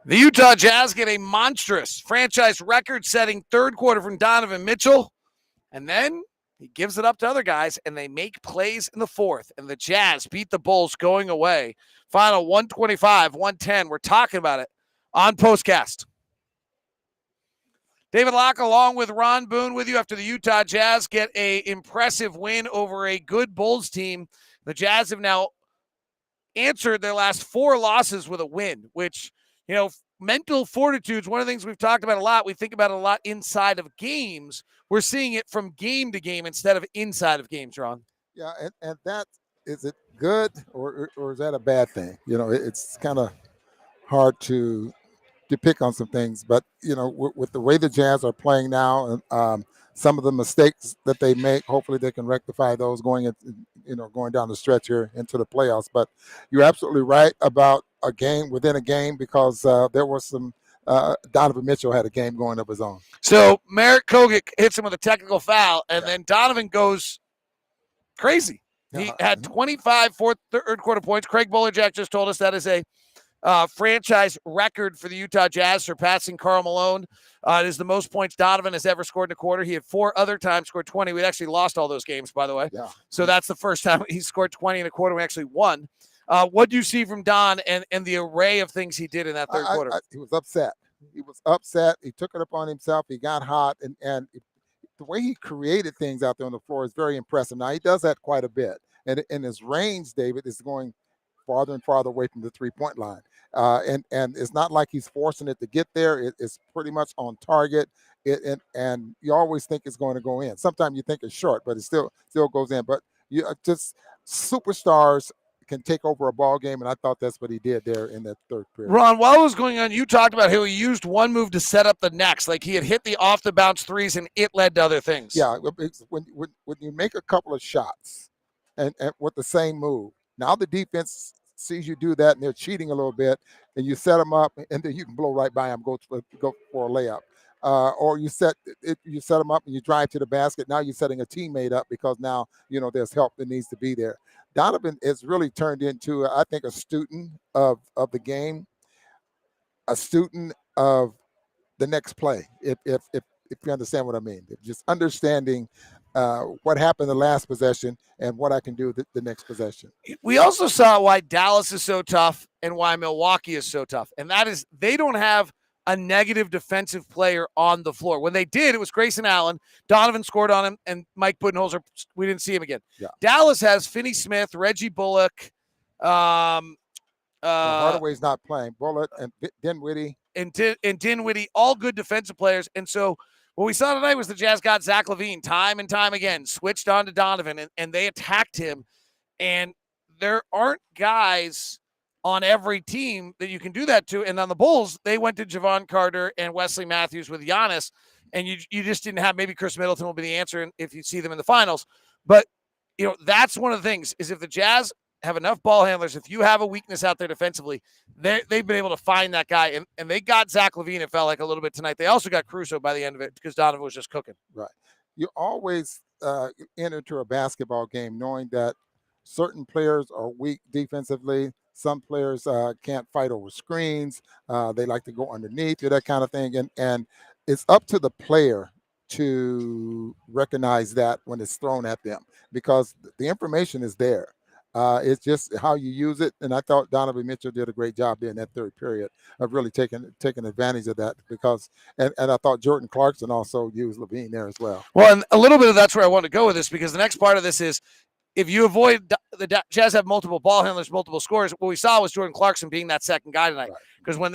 The Utah Jazz get a monstrous franchise record-setting third quarter from Donovan Mitchell, and then he gives it up to other guys, and they make plays in the fourth, and the Jazz beat the Bulls going away. Final 125-110. We're talking about it on POSTCAST. David Locke along with Ron Boone with you after the Utah Jazz get an impressive win over a good Bulls team. The Jazz have now answered their last 4 losses with a win, which, mental fortitude is one of the things we've talked about a lot. We think about it a lot inside of games. We're seeing it from game to game instead of inside of games, Ron. Yeah, and that, is it good or is that a bad thing? It's kind of hard to pick on some things, but with the way the Jazz are playing now, and some of the mistakes that they make, hopefully they can rectify those going down the stretch here into the playoffs. But you're absolutely right about a game within a game, because there was some Donovan Mitchell had a game going of his own. So Merritt Kogic hits him with a technical foul, and then Donovan goes crazy. He had 25 third quarter points. Craig Bolerjack just told us that is a franchise record for the Utah Jazz, surpassing Karl Malone. It is the most points Donovan has ever scored in a quarter. He had 4 other times scored 20. We'd actually lost all those games, by the way. Yeah. So that's the first time he scored 20 in a quarter. We actually won. What do you see from Don and the array of things he did in that third quarter? He was upset. He took it upon himself. He got hot, and the way he created things out there on the floor is very impressive. Now, he does that quite a bit. And his range, David, is going farther and farther away from the three-point line. And it's not like he's forcing it to get there. It's pretty much on target. And you always think it's going to go in. Sometimes you think it's short, but it still goes in. But you just superstars can take over a ball game, and I thought that's what he did there in that third period. Ron, while it was going on, you talked about how he used one move to set up the next. Like he had hit the off-the-bounce threes, and it led to other things. Yeah, when you make a couple of shots and with the same move, now the defense sees you do that, and they're cheating a little bit, and you set them up, and then you can blow right by them, go for a layup. Or you set them up and you drive to the basket. Now you're setting a teammate up, because now there's help that needs to be there. Donovan has really turned into, I think, a student of the game, a student of the next play. If you understand what I mean, just understanding what happened the last possession and what I can do the next possession. We also saw why Dallas is so tough and why Milwaukee is so tough, and that is they don't have a negative defensive player on the floor. When they did, it was Grayson Allen. Donovan scored on him, and Mike Budenholzer, we didn't see him again. Yeah. Dallas has Finney Smith, Reggie Bullock. Hardaway's not playing. Bullock and Dinwiddie. And Dinwiddie, all good defensive players. And so what we saw tonight was the Jazz got Zach LaVine time and time again, switched on to Donovan, and they attacked him. And there aren't guys on every team that you can do that to. And on the Bulls, they went to Javon Carter and Wesley Matthews with Giannis, and you just didn't have, maybe Chris Middleton will be the answer if you see them in the finals. But, that's one of the things is if the Jazz have enough ball handlers, if you have a weakness out there defensively, they've been able to find that guy. And they got Zach LaVine, it felt like, a little bit tonight. They also got Caruso by the end of it because Donovan was just cooking. Right. You always enter into a basketball game knowing that certain players are weak defensively. Some players can't fight over screens. They like to go underneath, that kind of thing. And it's up to the player to recognize that when it's thrown at them, because the information is there. It's just how you use it. And I thought Donovan Mitchell did a great job there in that third period of really taking advantage of that, because and I thought Jordan Clarkson also used LaVine there as well. Well, and a little bit of that's where I want to go with this, because the next part of this is, if you avoid the Jazz have multiple ball handlers, multiple scorers, what we saw was Jordan Clarkson being that second guy tonight. Because when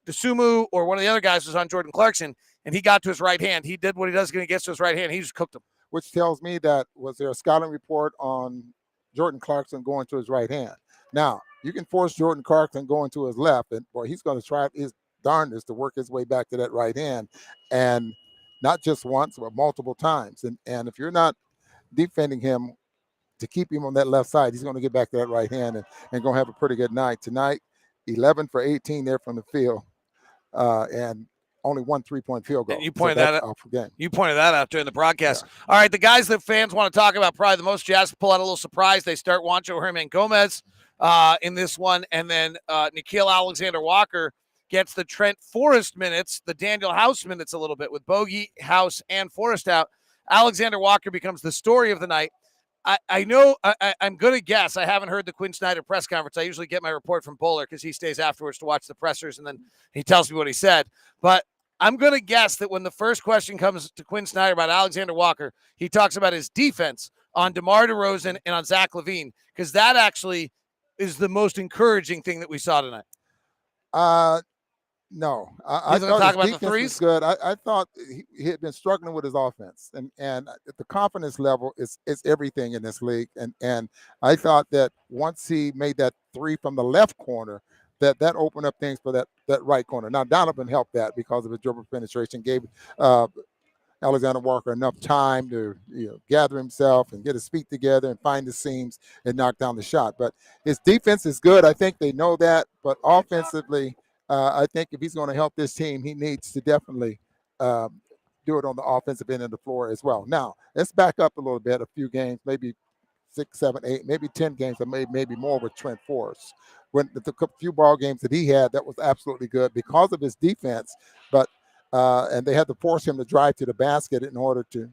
DeSumo or one of the other guys was on Jordan Clarkson and he got to his right hand, he did what he does when he gets to his right hand. He just cooked him. Which tells me that, was there a scouting report on Jordan Clarkson going to his right hand? Now, you can force Jordan Clarkson going to his left, and he's going to try his darndest to work his way back to that right hand, and not just once, but multiple times. And if you're not defending him to keep him on that left side, he's going to get back to that right hand and going to have a pretty good night. Tonight, 11 for 18 there from the field, and only one 3-point field goal. And you pointed that out. You pointed that out during the broadcast. Yeah. All right, the guys that fans want to talk about, probably the most, Jazz pull out a little surprise. They start Juancho Hernan Gomez in this one, and then Nickell Alexander-Walker gets the Trent Forrest minutes, the Daniel House minutes a little bit with Bogey, House, and Forrest out. Alexander-Walker becomes the story of the night. I know I'm going to guess. I haven't heard the Quinn Snyder press conference. I usually get my report from Bowler because he stays afterwards to watch the pressers, and then he tells me what he said. But I'm going to guess that when the first question comes to Quinn Snyder about Alexander Walker, he talks about his defense on DeMar DeRozan and on Zach LaVine, because that actually is the most encouraging thing that we saw tonight. No, I thought his defense was good. I thought he had been struggling with his offense, and the confidence level is everything in this league. And I thought that once he made that three from the left corner, that opened up things for that right corner. Now Donovan helped that because of his dribble penetration, gave Alexander Walker enough time to gather himself and get his feet together and find the seams and knock down the shot. But his defense is good. I think they know that. But offensively, I think if he's going to help this team, he needs to definitely do it on the offensive end of the floor as well. Now, let's back up a little bit, a few games, maybe 6, 7, 8, maybe 10 games, or maybe more with Trent Forrest. When the few ball games that he had, that was absolutely good because of his defense. But and they had to force him to drive to the basket in order to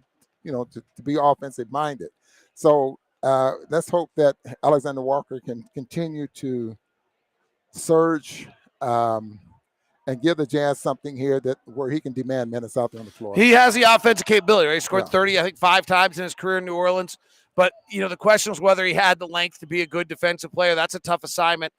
be offensive minded. So let's hope that Alexander Walker can continue to surge and give the Jazz something here where he can demand minutes out there on the floor. He has the offensive capability, right? He scored 30, I think, 5 times in his career in New Orleans. But, the question was whether he had the length to be a good defensive player. That's a tough assignment.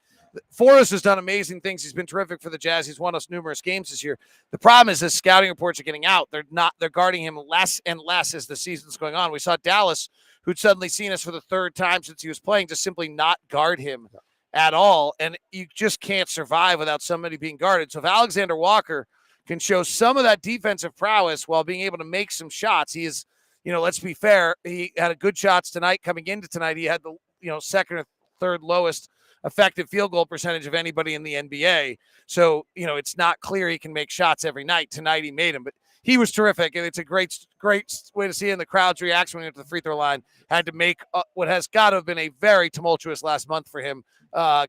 Forrest has done amazing things. He's been terrific for the Jazz. He's won us numerous games this year. The problem is his scouting reports are getting out. They're guarding him less and less as the season's going on. We saw Dallas, who'd suddenly seen us for the 3rd time since he was playing, just simply not guard him at all. And you just can't survive without somebody being guarded. So if Alexander Walker can show some of that defensive prowess while being able to make some shots, he is, let's be fair, he had a good shots tonight. Coming into tonight, he had the, 2nd or 3rd lowest effective field goal percentage of anybody in the NBA. So, it's not clear he can make shots every night. Tonight he made them, but he was terrific. And it's a great way to see it in the crowd's reaction when he went to the free throw line. Had to make what has got to have been a very tumultuous last month for him,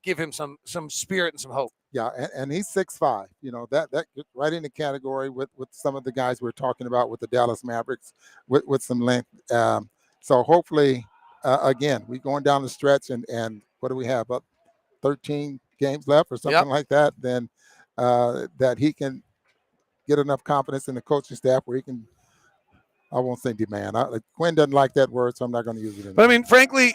give him some spirit and some hope. Yeah, and he's 6'5". That gets right in the category with some of the guys we're talking about with the Dallas Mavericks with some length. So hopefully, again, we're going down the stretch, and what do we have? About 13 games left or something like that. Then that he can get enough confidence in the coaching staff where he can. I won't say demand. Quinn doesn't like that word, so I'm not going to use it anymore. But I mean, frankly,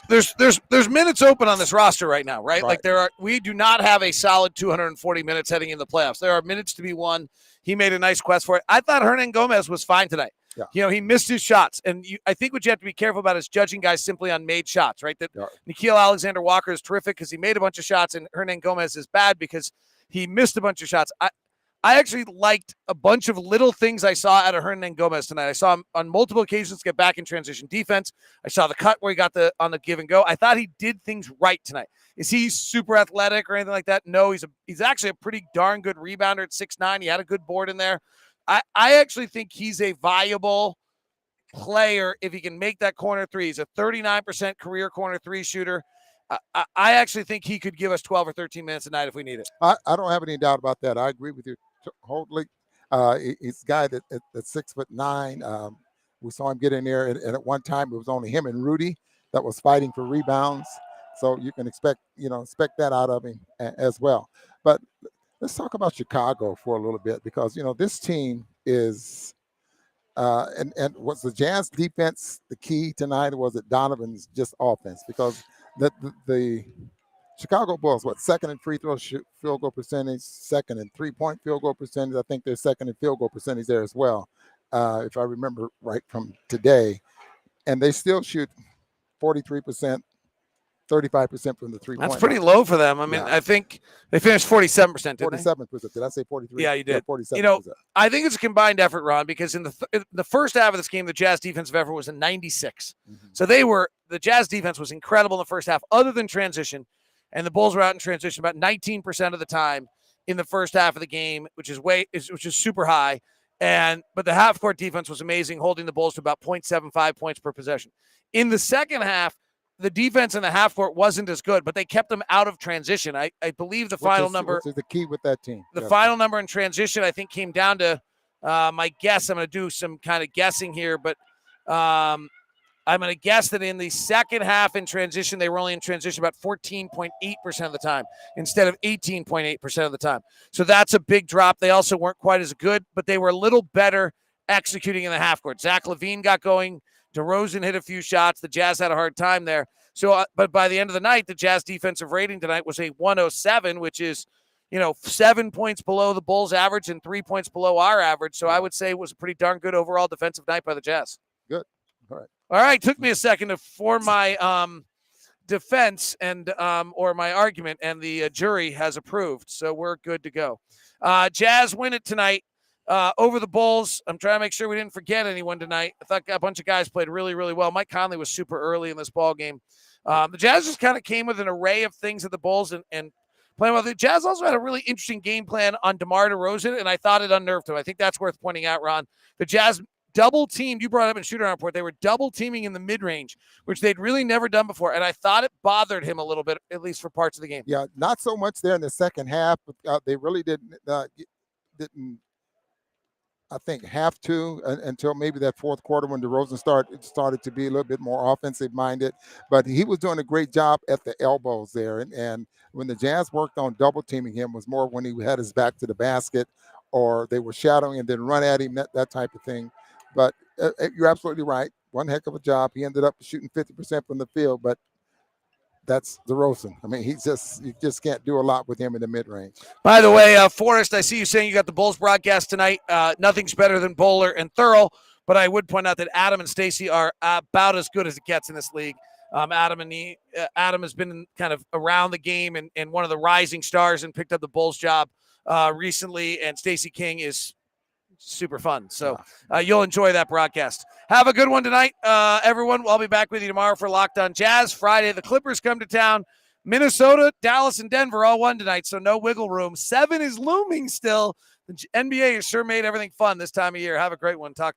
there's minutes open on this roster right now, right? Like we do not have a solid 240 minutes heading in the playoffs. There are minutes to be won. He made a nice quest for it. I thought Hernangomez was fine tonight. Yeah. He missed his shots. And I think what you have to be careful about is judging guys simply on made shots, right? That Nickell Alexander-Walker is terrific because he made a bunch of shots, and Hernangomez is bad because he missed a bunch of shots. I actually liked a bunch of little things I saw out of Hernangomez tonight. I saw him on multiple occasions get back in transition defense. I saw the cut where he got on the give and go. I thought he did things right tonight. Is he super athletic or anything like that? No, he's actually a pretty darn good rebounder at 6'9". He had a good board in there. I actually think he's a viable player if he can make that corner three. He's a 39% career corner three shooter. I actually think he could give us 12 or 13 minutes a night if we need it. I don't have any doubt about that. I agree with you totally. He's a guy that's 6'9". We saw him get in there, and at one time it was only him and Rudy that was fighting for rebounds. So you can expect that out of him as well. But let's talk about Chicago for a little bit because this team is. And was the Jazz defense the key tonight, or was it Donovan's just offense? Because the Chicago Bulls, second in free throw field goal percentage, second in 3-point field goal percentage. I think they're second in field goal percentage there as well, if I remember right from today. And they still shoot 43%, 35% from the 3-point. That's pretty low for them. I mean, I think they finished 47%. 47%. Did I say 43? Yeah, you did. 47%. I think it's a combined effort, Ron, because in the first half of this game, the Jazz defensive effort was a 96. Mm-hmm. So the Jazz defense was incredible in the first half, other than transition. And the Bulls were out in transition about 19% of the time in the first half of the game, which is super high. But the half-court defense was amazing, holding the Bulls to about 0.75 points per possession. In the second half, the defense in the half court wasn't as good, but they kept them out of transition. I believe the final number. Which is the key with that team. The final number in transition, I think, came down to my guess. I'm going to do some kind of guessing here, but I'm going to guess that in the second half in transition, they were only in transition about 14.8% of the time instead of 18.8% of the time. So that's a big drop. They also weren't quite as good, but they were a little better executing in the half court. Zach LaVine got going. DeRozan hit a few shots. The Jazz had a hard time there. So, but by the end of the night, the Jazz defensive rating tonight was a 107, which is, 7 points below the Bulls average and 3 points below our average. So I would say it was a pretty darn good overall defensive night by the Jazz. Good. All right. All right. Took me a second to form my defense and or my argument, and the jury has approved. So we're good to go. Jazz win it tonight over the Bulls. I'm trying to make sure we didn't forget anyone tonight. I thought a bunch of guys played really, really well. Mike Conley was super early in this ball game. The Jazz just kind of came with an array of things at the Bulls and playing well. The Jazz also had a really interesting game plan on DeMar DeRozan, and I thought it unnerved him. I think that's worth pointing out, Ron. The Jazz double teamed, you brought up in shooter report, they were double teaming in the mid-range, which they'd really never done before. And I thought it bothered him a little bit, at least for parts of the game. Yeah, not so much there in the second half. But, they really didn't, I think, have to until maybe that fourth quarter when DeRozan started to be a little bit more offensive minded. But he was doing a great job at the elbows there. And when the Jazz worked on double teaming him was more when he had his back to the basket or they were shadowing and then run at him, that type of thing. But you're absolutely right. One heck of a job. He ended up shooting 50% from the field, but that's DeRozan. I mean, you just can't do a lot with him in the mid-range. By the way, Forrest, I see you saying you got the Bulls broadcast tonight. Nothing's better than Bowler and Thurl, but I would point out that Adam and Stacey are about as good as it gets in this league. Adam has been kind of around the game and one of the rising stars and picked up the Bulls job recently, and Stacey King is super fun. So you'll enjoy that broadcast. Have a good one tonight, everyone. I'll be back with you tomorrow for Locked On Jazz. Friday, the Clippers come to town. Minnesota, Dallas, and Denver all won tonight, so no wiggle room. 7 is looming still. The NBA has sure made everything fun this time of year. Have a great one. Talk